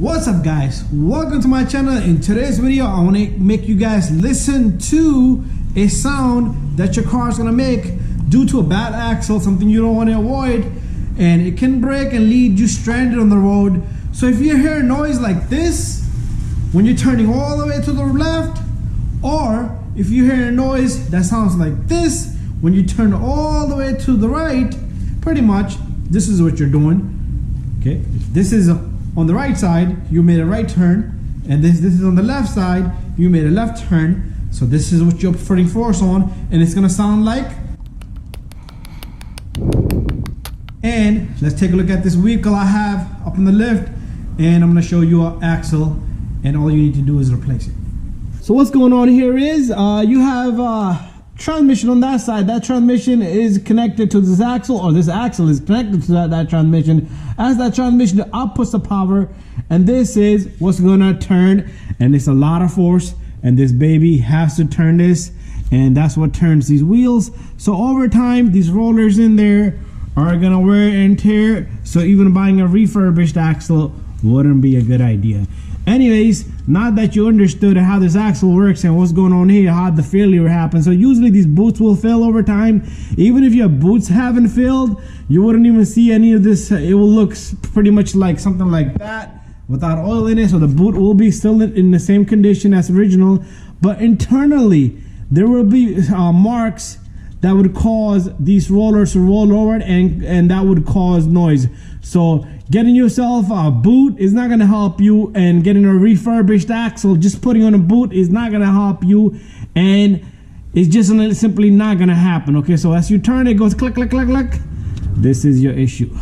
What's up guys, welcome to my channel. In today's video I want to make you guys listen to a sound that your car is going to make due to a bad axle, something you don't want to avoid, and it can break and lead you stranded on the road. So if you hear a noise like this when you're turning all the way to the left, or if you hear a noise that sounds like this when you turn all the way to the right, pretty much this is what you're doing. Okay, if this is on the right side, you made a right turn, and this is on the left side, you made a left turn. So this is what you're putting force on, and it's gonna sound like. And let's take a look at this vehicle I have up on the lift, and I'm gonna show you an axle, and all you need to do is replace it. So what's going on here is you have transmission on that side. That transmission is connected to this axle, or this axle is connected to that transmission. As that transmission outputs the power, and this is what's gonna turn, and it's a lot of force, and this baby has to turn this, and that's what turns these wheels. So over time these rollers in there are gonna wear and tear, so even buying a refurbished axle wouldn't be a good idea. Anyways, now that you understood how this axle works and what's going on here, how the failure happens. So usually these boots will fail over time. Even if your boots haven't failed, you wouldn't even see any of this. It will look pretty much like something like that without oil in it. So the boot will be still in the same condition as original, but internally there will be marks that would cause these rollers to roll over, and that would cause noise. So getting yourself a boot is not going to help you, and getting a refurbished axle, just putting on a boot, is not going to help you, and it's just simply not going to happen. Okay, so as you turn, it goes click, click, click, click. This is your issue.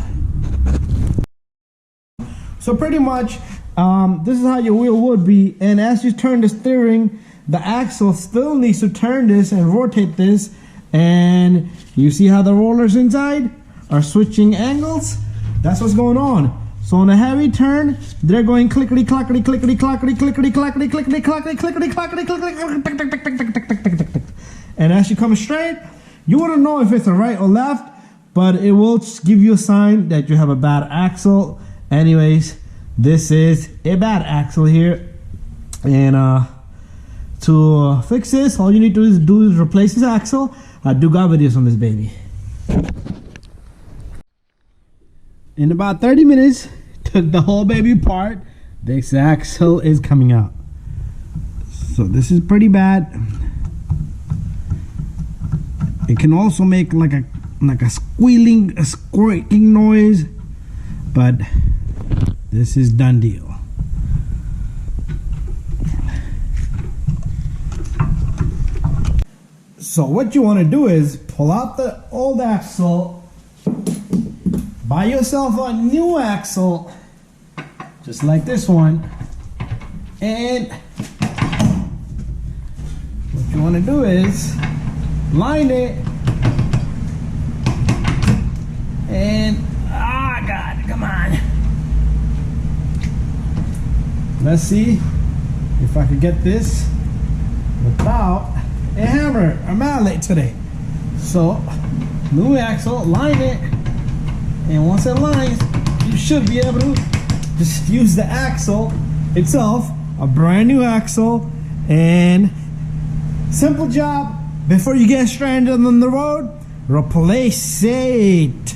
So pretty much this is how your wheel would be, and as you turn the steering, the axle still needs to turn this and rotate this, and you see how the rollers inside are switching angles. That's what's going on. So on a heavy turn, they're going clickety clackety clickety clackety clickety clackety clickety clackety clickety clackety clickety. And as you come straight, you wouldn't know if it's a right or left, but it will just give you a sign that you have a bad axle. Anyways, this is a bad axle here, and to fix this, all you need to do is replace this axle. I do got videos on this baby. In about 30 minutes, took the whole baby apart. This axle is coming out. So this is pretty bad. It can also make like a squealing, a squeaking noise, but this is done deal. So what you want to do is pull out the old axle, buy yourself a new axle, just like this one, and what you want to do is line it, and God, come on. Let's see if I can get this without a hammer. I'm out late today. So new axle, line it, and once it lines, you should be able to just use the axle itself, a brand new axle, and simple job. Before you get stranded on the road, replace it.